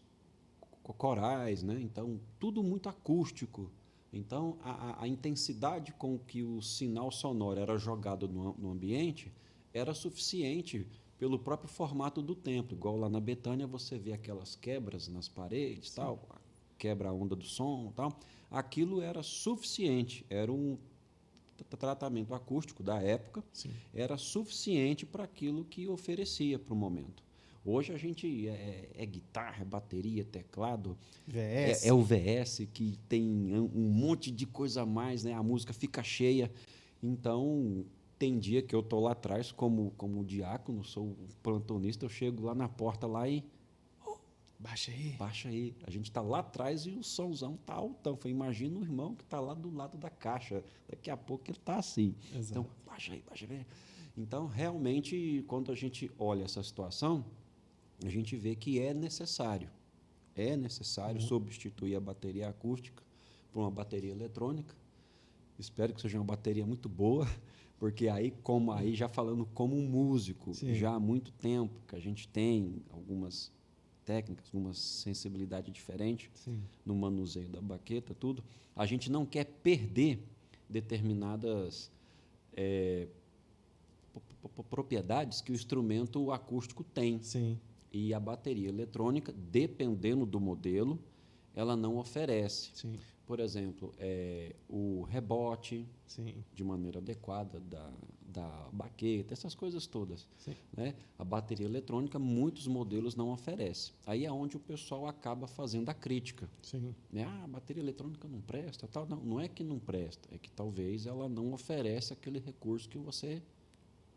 corais, né? Então, tudo muito acústico. Então, a intensidade com que o sinal sonoro era jogado no ambiente era suficiente pelo próprio formato do templo. Igual lá na Betânia, você vê aquelas quebras nas paredes,
Sim.
tal, quebra a onda do som, tal. Aquilo era suficiente, era um tratamento acústico da época,
Sim.
era suficiente para aquilo que oferecia para o momento. Hoje a gente é guitarra, bateria, teclado,
VS.
é o VS que tem um monte de coisa a mais, né? A música fica cheia. Então, tem dia que eu estou lá atrás como diácono, sou o plantonista, eu chego lá na porta lá e...
Baixa aí.
Baixa aí. A gente está lá atrás e o somzão está altão. Imagina o irmão que está lá do lado da caixa. Daqui a pouco ele está assim.
Exato.
Então, baixa aí. Então, realmente, quando a gente olha essa situação, a gente vê que é necessário. É necessário substituir a bateria acústica por uma bateria eletrônica. Espero que seja uma bateria muito boa, porque aí já falando como um músico,
Sim.
já há muito tempo que a gente tem algumas técnicas, uma sensibilidade diferente.
Sim.
No manuseio da baqueta, tudo. A gente não quer perder determinadas propriedades que o instrumento acústico tem.
Sim.
E a bateria eletrônica, dependendo do modelo, ela não oferece.
Sim.
por exemplo, o rebote
Sim.
de maneira adequada da baqueta, essas coisas todas.
Sim.
Né? A bateria eletrônica, muitos modelos não oferecem. Aí é onde o pessoal acaba fazendo a crítica.
Sim.
Né? A bateria eletrônica não presta, tal. Não, não é que não presta, é que talvez ela não oferece aquele recurso que você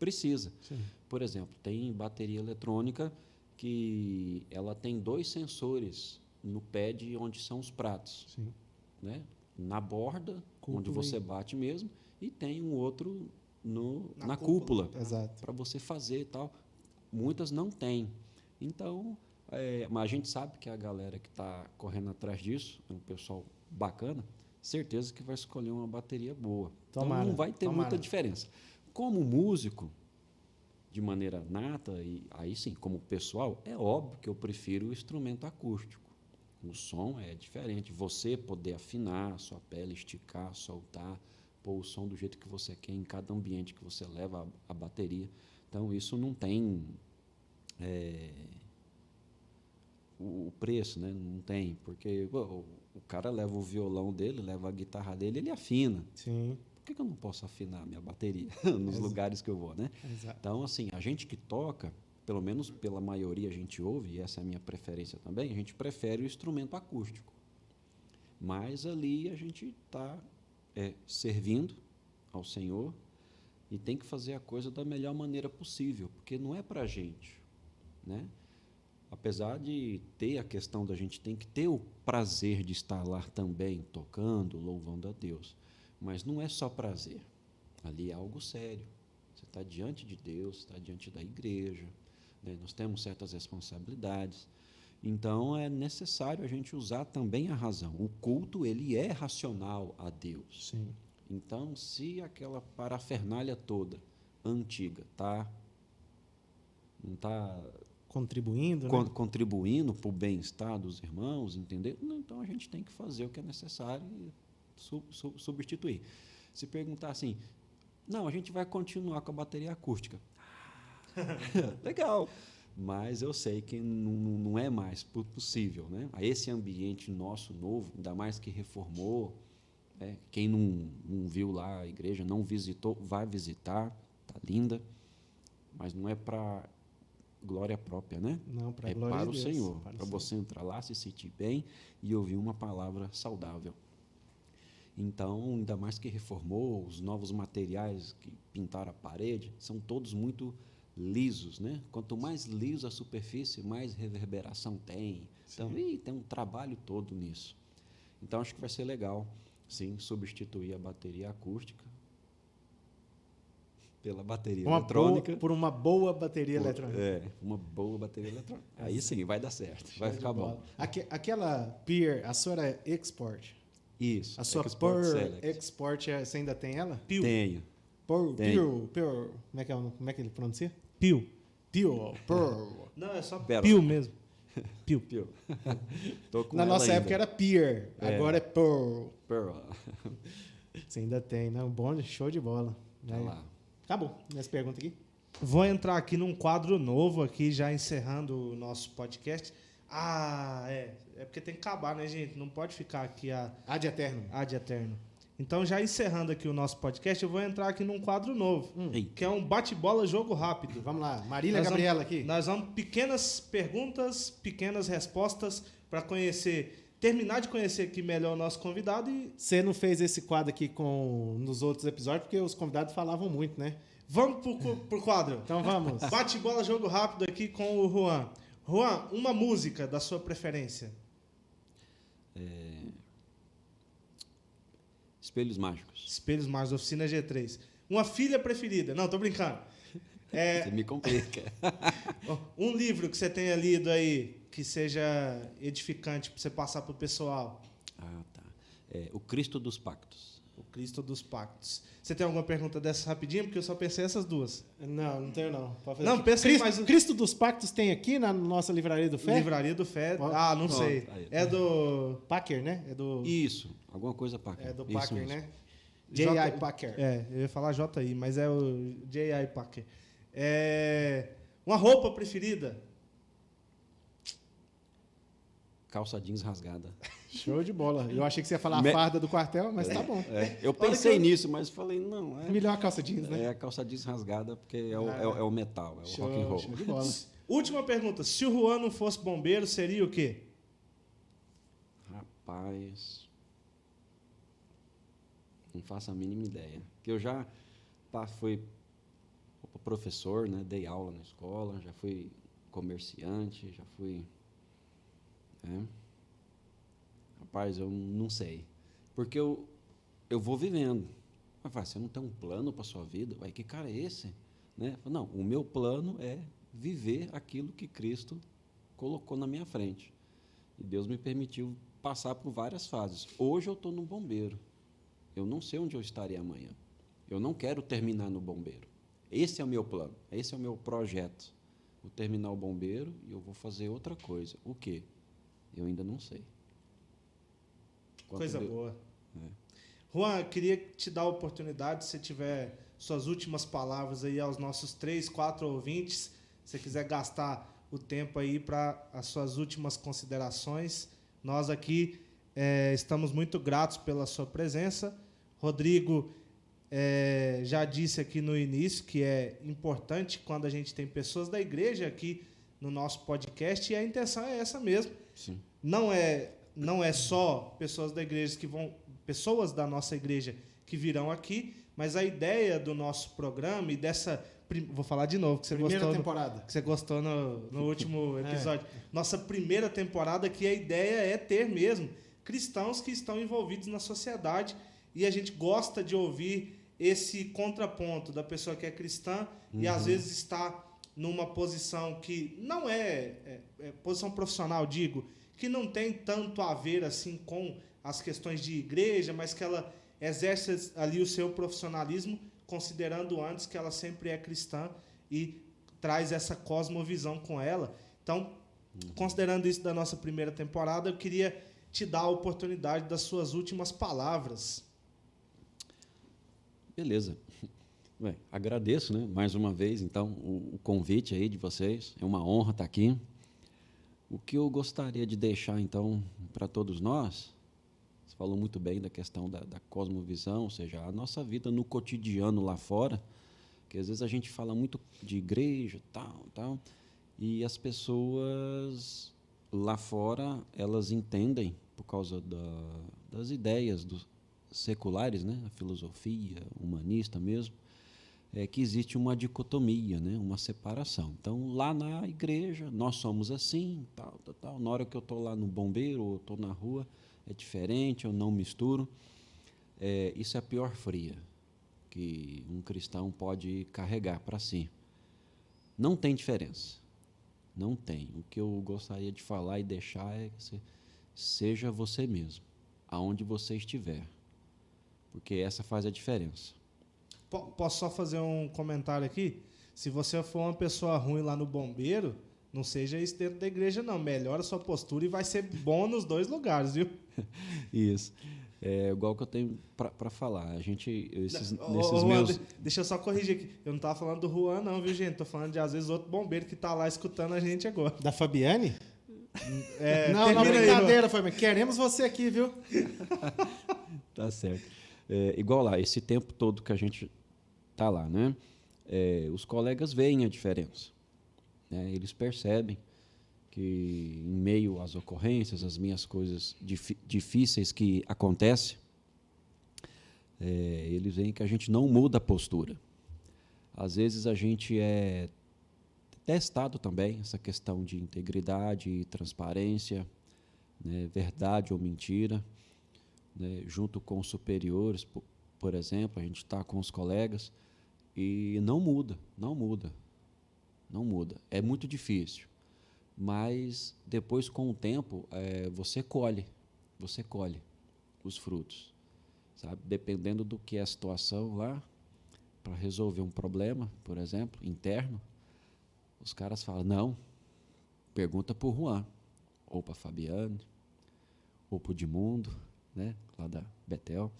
precisa.
Sim.
Por exemplo, tem bateria eletrônica que ela tem 2 sensores no pad onde são os pratos.
Sim.
Né? Na borda,
Cúpula
onde você
e-
bate mesmo, e tem um outro
Na
na
cúpula.
cúpula,
Exato.
para você fazer e tal. Muitas não têm. Então, mas a gente sabe que a galera que está correndo atrás disso, é um pessoal bacana, certeza que vai escolher uma bateria boa.
Tomara,
Então, não vai ter
tomara.
muita diferença. Como músico, de maneira nata, e aí sim, como pessoal, é óbvio que eu prefiro o instrumento acústico. O som é diferente. Você poder afinar a sua pele, esticar, soltar, pôr o som do jeito que você quer em cada ambiente que você leva a bateria. Então, isso não tem o preço, né? Não tem. Porque o cara leva o violão dele, leva a guitarra dele, ele afina.
Sim.
Por que eu não posso afinar a minha bateria nos lugares que eu vou, né?
Exato.
Então, assim, a gente que toca, pelo menos pela maioria a gente ouve, e essa é a minha preferência também, a gente prefere o instrumento acústico. Mas ali a gente está servindo ao Senhor e tem que fazer a coisa da melhor maneira possível, porque não é para a gente, né? Apesar de ter a questão da gente tem que ter o prazer de estar lá também, tocando, louvando a Deus. Mas não é só prazer. Ali é algo sério. Você está diante de Deus, está diante da igreja, né? Nós temos certas responsabilidades. Então, é necessário a gente usar também a razão. O culto, ele é racional a Deus.
Sim.
Então, se aquela parafernália toda antiga não está
Contribuindo, né?
contribuindo para o bem-estar dos irmãos, entendeu? Então, a gente tem que fazer o que é necessário e substituir. Se perguntar assim, não, a gente vai continuar com a bateria acústica. Legal, mas eu sei que não é mais possível, né? A esse ambiente nosso novo, ainda mais que reformou, né? Quem não viu lá a igreja, não visitou, vai visitar, tá linda, mas não é para glória própria, né?
Não, para
É
glória
para o
de Deus.
Senhor,
Para o
para
Senhor.
você entrar lá, se sentir bem e ouvir uma palavra saudável. Então, ainda mais que reformou, os novos materiais que pintaram a parede, são todos muito lisos, né? Quanto mais liso a superfície, mais reverberação tem. Então, tem um trabalho todo nisso. Então, acho que vai ser legal, sim, substituir a bateria acústica pela bateria eletrônica.
Por uma boa bateria eletrônica.
Uma boa bateria eletrônica. Aí sim, vai dar certo, vai
Show de
ficar
bola.
bom.
Aquela Peer, a sua era Export.
Isso.
A sua
Export
Pearl
Select.
Export, você ainda tem ela?
Pio.
Tenho.
Pearl. Como é que ele pronuncia?
Pio.
Pearl. Pearl.
Não, é só
Pérola.
Pio mesmo. Pio.
Pio. Tô com
Na
ela
nossa
ainda.
época era Peer, agora é Pearl.
Pearl.
Você ainda tem, né? Bom, show de bola.
Tá lá.
Acabou. Minhas perguntas aqui.
Vou entrar aqui num quadro novo aqui, já encerrando o nosso podcast. É porque tem que acabar, né, gente? Não pode ficar aqui
Ad eterno.
ad eterno. Então, já encerrando aqui o nosso podcast, eu vou entrar aqui num quadro novo,
Eita.
que é um bate-bola jogo rápido.
Vamos lá. Marília
Nós
Gabriela
vamos-
aqui.
Nós vamos pequenas perguntas, pequenas respostas para terminar de conhecer aqui melhor o nosso convidado e
Você não fez esse quadro aqui nos outros episódios porque os convidados falavam muito, né?
vamos pro quadro.
Então vamos.
Bate-bola jogo rápido aqui com o Juan. Juan, uma música da sua preferência.
Espelhos Mágicos.
Espelhos Mágicos, Oficina G3. Uma filha preferida. Não, tô brincando.
Você me complica.
Um livro que você tenha lido aí que seja edificante para você passar pro pessoal.
Tá. O Cristo dos Pactos.
O Cristo dos Pactos. Você tem alguma pergunta dessa rapidinho? Porque eu só pensei essas duas.
Não tenho não. Pode fazer
Não,
aqui.
pensa aí
Cristo,
mais-
Cristo dos Pactos tem aqui na nossa livraria do Fé?
Livraria do Fé.
Ó,
Não
ó,
sei.
aí.
É do...
Packer, né? É do
Isso. Alguma coisa Packer.
É do
Isso
Packer,
mesmo.
né?
J-
J.I. Packer.
eu ia falar JI, mas é o J.I. Packer. Uma roupa preferida?
Calça jeans rasgada.
Show de bola. Eu achei que você ia falar
Me-
a farda do quartel, mas tá bom.
Eu pensei nisso, mas falei, não,
Melhor a calça jeans, né?
é a calça jeans rasgada, porque é o metal, é o
Show,
rock and roll.
show de bola.
Última pergunta. Se o Juan não fosse bombeiro, seria o quê?
Rapaz, não faço a mínima ideia. Que eu já fui professor, né? Dei aula na escola, já fui comerciante, já fui... Rapaz, eu não sei. Porque eu vou vivendo. Mas você não tem um plano para a sua vida? Ué, que cara é esse? Né? Não, o meu plano é viver aquilo que Cristo colocou na minha frente. E Deus me permitiu passar por várias fases. Hoje eu estou no bombeiro. Eu não sei onde eu estarei amanhã. Eu não quero terminar no bombeiro. Esse é o meu plano, esse é o meu projeto. Vou terminar o bombeiro e eu vou fazer outra coisa. O quê? Eu ainda não sei.
Coisa boa. Juan, eu queria te dar a oportunidade, se tiver suas últimas palavras aí aos nossos 3, 4 ouvintes, se você quiser gastar o tempo aí para as suas últimas considerações. Nós aqui estamos muito gratos pela sua presença. Rodrigo já disse aqui no início que é importante quando a gente tem pessoas da igreja aqui no nosso podcast, e a intenção é essa mesmo.
Sim.
Não é só pessoas da igreja pessoas da nossa igreja que virão aqui, mas a ideia do nosso programa e dessa... Vou falar de novo, que você
Primeira
gostou,
temporada.
que você gostou no último episódio. Nossa primeira temporada, que a ideia é ter mesmo cristãos que estão envolvidos na sociedade, e a gente gosta de ouvir esse contraponto da pessoa que é cristã e às vezes está numa posição que não é posição profissional, digo, que não tem tanto a ver assim com as questões de igreja, mas que ela exerce ali o seu profissionalismo, considerando antes que ela sempre é cristã e traz essa cosmovisão com ela. Então, considerando isso da nossa primeira temporada, eu queria te dar a oportunidade das suas últimas palavras.
Beleza. Bem, agradeço, né, mais uma vez, então, o convite aí de vocês. É uma honra estar aqui. O que eu gostaria de deixar, então, para todos nós, você falou muito bem da questão da cosmovisão, ou seja, a nossa vida no cotidiano lá fora, que às vezes a gente fala muito de igreja, tal, e as pessoas lá fora, elas entendem, por causa das ideias seculares, né, a filosofia humanista mesmo, que existe uma dicotomia, né, uma separação. Então, lá na igreja, nós somos assim, tal. Na hora que eu estou lá no bombeiro ou estou na rua, é diferente, eu não misturo. Isso é a pior fria que um cristão pode carregar para si. Não tem diferença. Não tem. O que eu gostaria de falar e deixar é que seja você mesmo, aonde você estiver, porque essa faz a diferença.
Posso só fazer um comentário aqui? Se você for uma pessoa ruim lá no bombeiro, não seja isso dentro da igreja, não. Melhora a sua postura e vai ser bom nos dois lugares, viu?
Isso. É igual que eu tenho para falar. A gente, nesses
Juan,
meus...
Deixa eu só corrigir aqui. Eu não estava falando do Juan, não, viu, gente? Estou falando de, às vezes, outro bombeiro que está lá escutando a gente agora.
Da Fabiane? Não,
termina aí,
brincadeira, Fabiane. Queremos você aqui, viu?
Tá certo. Igual lá, esse tempo todo que a gente tá lá, né? Os colegas veem a diferença, né? Eles percebem que, em meio às ocorrências, as minhas coisas difíceis que acontecem, eles veem que a gente não muda a postura. Às vezes a gente é testado também, essa questão de integridade e transparência, né? Verdade ou mentira, né? Junto com os superiores, por exemplo, a gente está com os colegas e não muda. É muito difícil, mas depois, com o tempo, você colhe os frutos, sabe? Dependendo do que é a situação lá, para resolver um problema, por exemplo, interno, os caras falam, não, pergunta para o Juan, ou para a Fabiane, ou para o Edmundo, né, lá da Betel,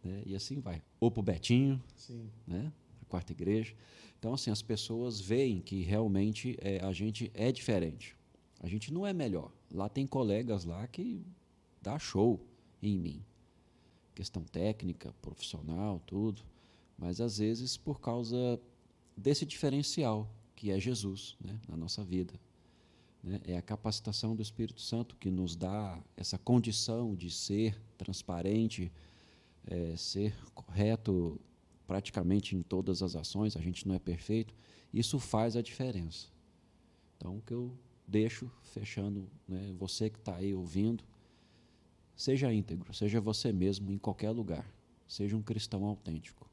né, e assim vai. Ou para o Betinho,
Sim.
né, a quarta igreja. Então, assim, as pessoas veem que realmente a gente é diferente. A gente não é melhor. Lá tem colegas lá que dá show em mim. Questão técnica, profissional, tudo. Mas, às vezes, por causa desse diferencial, que é Jesus, né, na nossa vida. Né? É a capacitação do Espírito Santo que nos dá essa condição de ser transparente, ser correto praticamente em todas as ações. A gente não é perfeito. Isso faz a diferença. Então, o que eu deixo, fechando, né, você que está aí ouvindo, seja íntegro, seja você mesmo em qualquer lugar. Seja um cristão autêntico.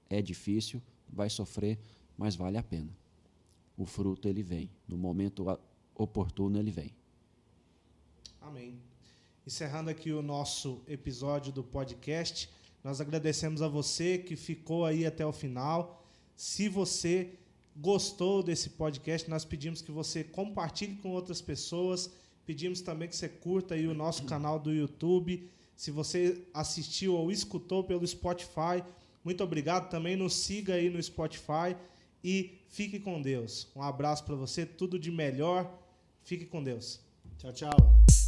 É difícil, vai sofrer, mas vale a pena. O fruto, ele vem. No momento oportuno, ele vem.
Amém. Encerrando aqui o nosso episódio do podcast, nós agradecemos a você que ficou aí até o final. Se você gostou desse podcast, nós pedimos que você compartilhe com outras pessoas, pedimos também que você curta aí o nosso canal do YouTube. Se você assistiu ou escutou pelo Spotify, muito obrigado. Também nos siga aí no Spotify e fique com Deus. Um abraço para você, tudo de melhor. Fique com Deus.
Tchau, tchau.